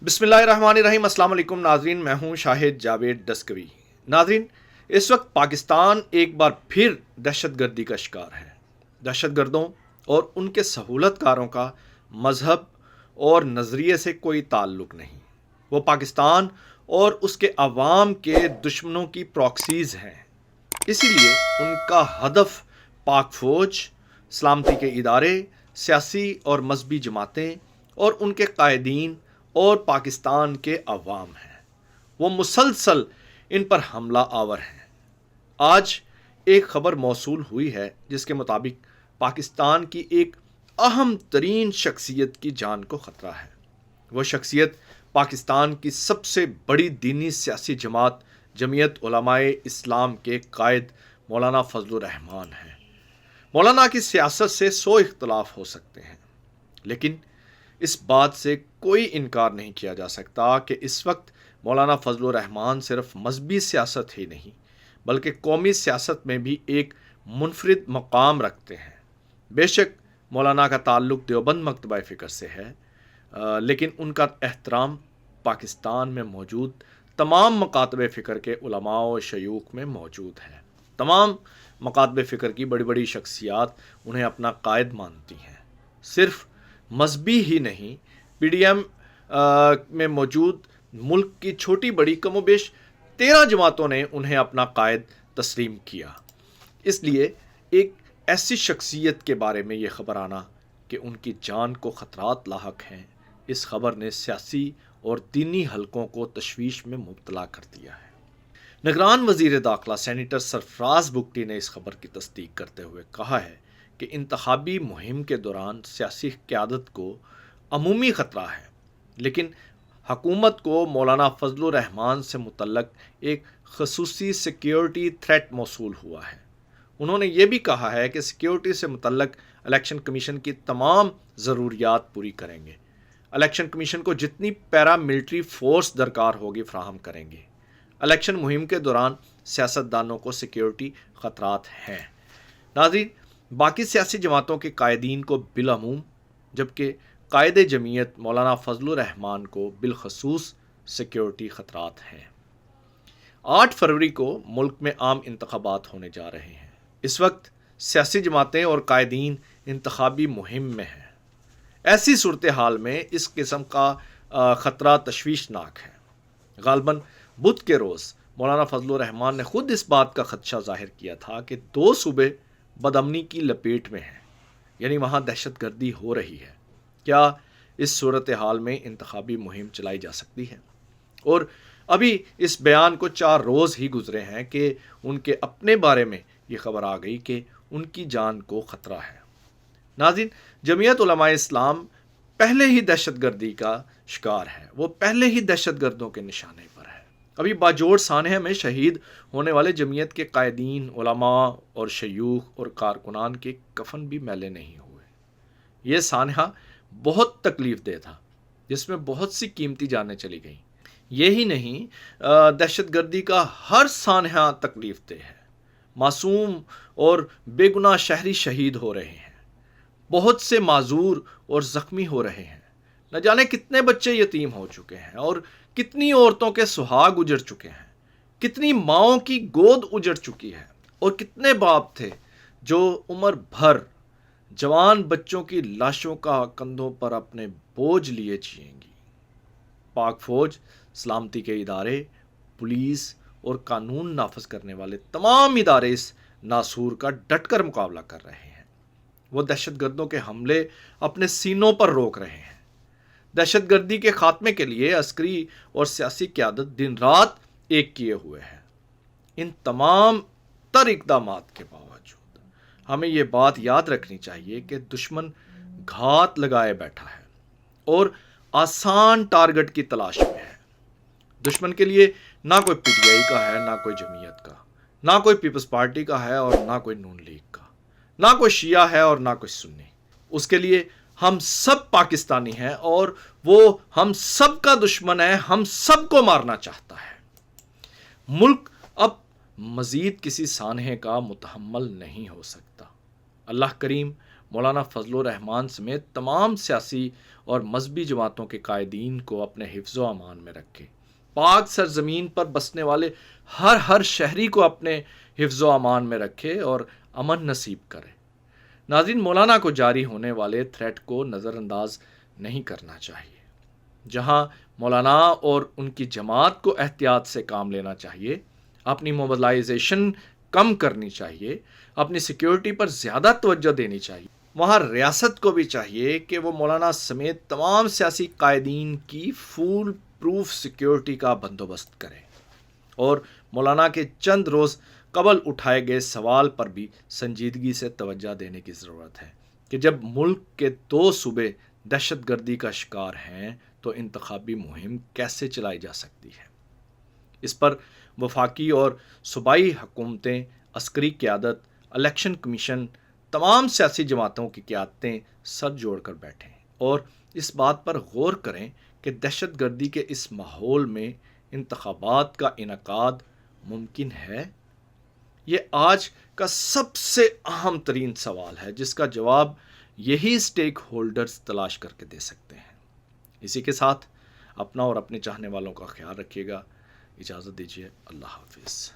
بسم اللہ الرحمن الرحیم۔ السلام علیکم ناظرین، میں ہوں شاہد جاوید دستگوی۔ ناظرین، اس وقت پاکستان ایک بار پھر دہشت گردی کا شکار ہے۔ دہشت گردوں اور ان کے سہولت کاروں کا مذہب اور نظریے سے کوئی تعلق نہیں، وہ پاکستان اور اس کے عوام کے دشمنوں کی پراکسیز ہیں۔ اسی لیے ان کا ہدف پاک فوج، سلامتی کے ادارے، سیاسی اور مذہبی جماعتیں اور ان کے قائدین اور پاکستان کے عوام ہیں۔ وہ مسلسل ان پر حملہ آور ہیں۔ آج ایک خبر موصول ہوئی ہے جس کے مطابق پاکستان کی ایک اہم ترین شخصیت کی جان کو خطرہ ہے۔ وہ شخصیت پاکستان کی سب سے بڑی دینی سیاسی جماعت جمعیت علماء اسلام کے قائد مولانا فضل الرحمان ہیں۔ مولانا کی سیاست سے 100 اختلاف ہو سکتے ہیں، لیکن اس بات سے کوئی انکار نہیں کیا جا سکتا کہ اس وقت مولانا فضل الرحمان صرف مذہبی سیاست ہی نہیں بلکہ قومی سیاست میں بھی ایک منفرد مقام رکھتے ہیں۔ بے شک مولانا کا تعلق دیوبند مکتبہ فکر سے ہے، لیکن ان کا احترام پاکستان میں موجود تمام مکاتب فکر کے علماء و شیوخ میں موجود ہے۔ تمام مکاتب فکر کی بڑی بڑی شخصیات انہیں اپنا قائد مانتی ہیں۔ صرف مذہبی ہی نہیں، پی ڈی ایم میں موجود ملک کی چھوٹی بڑی کم و بیش 13 جماعتوں نے انہیں اپنا قائد تسلیم کیا۔ اس لیے ایک ایسی شخصیت کے بارے میں یہ خبر آنا کہ ان کی جان کو خطرات لاحق ہیں، اس خبر نے سیاسی اور دینی حلقوں کو تشویش میں مبتلا کر دیا ہے۔ نگران وزیر داخلہ سینیٹر سرفراز بگٹی نے اس خبر کی تصدیق کرتے ہوئے کہا ہے کہ انتخابی مہم کے دوران سیاسی قیادت کو عمومی خطرہ ہے، لیکن حکومت کو مولانا فضل الرحمان سے متعلق ایک خصوصی سیکیورٹی تھریٹ موصول ہوا ہے۔ انہوں نے یہ بھی کہا ہے کہ سیکیورٹی سے متعلق الیکشن کمیشن کی تمام ضروریات پوری کریں گے۔ الیکشن کمیشن کو جتنی پیرا ملٹری فورس درکار ہوگی فراہم کریں گے۔ الیکشن مہم کے دوران سیاستدانوں کو سیکیورٹی خطرات ہیں۔ ناظرین، باقی سیاسی جماعتوں کے قائدین کو بالعموم، جبکہ قائد جمعیت مولانا فضل الرحمان کو بالخصوص سیکیورٹی خطرات ہیں۔ 8 فروری کو ملک میں عام انتخابات ہونے جا رہے ہیں۔ اس وقت سیاسی جماعتیں اور قائدین انتخابی مہم میں ہیں۔ ایسی صورتحال میں اس قسم کا خطرہ تشویشناک ہے۔ غالباً بدھ کے روز مولانا فضل الرحمان نے خود اس بات کا خدشہ ظاہر کیا تھا کہ 2 صوبے بدامنی کی لپیٹ میں ہیں، یعنی وہاں دہشت گردی ہو رہی ہے۔ کیا اس صورتحال میں انتخابی مہم چلائی جا سکتی ہے؟ اور ابھی اس بیان کو 4 روز ہی گزرے ہیں کہ ان کے اپنے بارے میں یہ خبر آ گئی کہ ان کی جان کو خطرہ ہے۔ ناظرین، جمعیت علماء اسلام پہلے ہی دہشت گردی کا شکار ہے، وہ پہلے ہی دہشت گردوں کے نشانے پر ہے۔ ابھی باجوڑ سانحہ میں شہید ہونے والے جمعیت کے قائدین، علماء اور شیوخ اور کارکنان کے کفن بھی میلے نہیں ہوئے۔ یہ سانحہ بہت تکلیف دہ تھا، جس میں بہت سی قیمتی جانیں چلی گئیں۔ یہی نہیں، دہشت گردی کا ہر سانحہ تکلیف دہ ہے۔ معصوم اور بے گناہ شہری شہید ہو رہے ہیں، بہت سے معذور اور زخمی ہو رہے ہیں۔ نہ جانے کتنے بچے یتیم ہو چکے ہیں اور کتنی عورتوں کے سہاگ اجڑ چکے ہیں، کتنی ماؤں کی گود اجڑ چکی ہے، اور کتنے باپ تھے جو عمر بھر جوان بچوں کی لاشوں کا کندھوں پر اپنے بوجھ لیے جئیں گی۔ پاک فوج، سلامتی کے ادارے، پولیس اور قانون نافذ کرنے والے تمام ادارے اس ناسور کا ڈٹ کر مقابلہ کر رہے ہیں۔ وہ دہشت گردوں کے حملے اپنے سینوں پر روک رہے ہیں۔ دہشت گردی کے خاتمے کے لیے عسکری اور سیاسی قیادت دن رات ایک کیے ہوئے ہے۔ ان تمام تر اقدامات کے باوجود ہمیں یہ بات یاد رکھنی چاہیے کہ دشمن گھات لگائے بیٹھا ہے اور آسان ٹارگٹ کی تلاش میں ہے۔ دشمن کے لیے نہ کوئی پی ٹی آئی کا ہے، نہ کوئی جمعیت کا، نہ کوئی پیپلز پارٹی کا ہے اور نہ کوئی نون لیگ کا، نہ کوئی شیعہ ہے اور نہ کوئی سنی۔ اس کے لیے ہم سب پاکستانی ہیں اور وہ ہم سب کا دشمن ہے، ہم سب کو مارنا چاہتا ہے۔ ملک اب مزید کسی سانحے کا متحمل نہیں ہو سکتا۔ اللہ کریم مولانا فضل الرحمان سمیت تمام سیاسی اور مذہبی جماعتوں کے قائدین کو اپنے حفظ و امان میں رکھے، پاک سرزمین پر بسنے والے ہر شہری کو اپنے حفظ و امان میں رکھے اور امن نصیب کرے۔ ناظرین، مولانا کو جاری ہونے والے تھریٹ کو نظر انداز نہیں کرنا چاہیے۔ جہاں مولانا اور ان کی جماعت کو احتیاط سے کام لینا چاہیے، اپنی موبلائزیشن کم کرنی چاہیے، اپنی سیکیورٹی پر زیادہ توجہ دینی چاہیے، وہاں ریاست کو بھی چاہیے کہ وہ مولانا سمیت تمام سیاسی قائدین کی فول پروف سیکیورٹی کا بندوبست کرے، اور مولانا کے چند روز قبل اٹھائے گئے سوال پر بھی سنجیدگی سے توجہ دینے کی ضرورت ہے کہ جب ملک کے 2 صوبے دہشت گردی کا شکار ہیں تو انتخابی مہم کیسے چلائی جا سکتی ہے۔ اس پر وفاقی اور صوبائی حکومتیں، عسکری قیادت، الیکشن کمیشن، تمام سیاسی جماعتوں کی قیادتیں سر جوڑ کر بیٹھیں اور اس بات پر غور کریں کہ دہشت گردی کے اس ماحول میں انتخابات کا انعقاد ممکن ہے؟ یہ آج کا سب سے اہم ترین سوال ہے جس کا جواب یہی اسٹیک ہولڈرز تلاش کر کے دے سکتے ہیں۔ اسی کے ساتھ اپنا اور اپنے چاہنے والوں کا خیال رکھیے گا۔ اجازت دیجیے، اللہ حافظ۔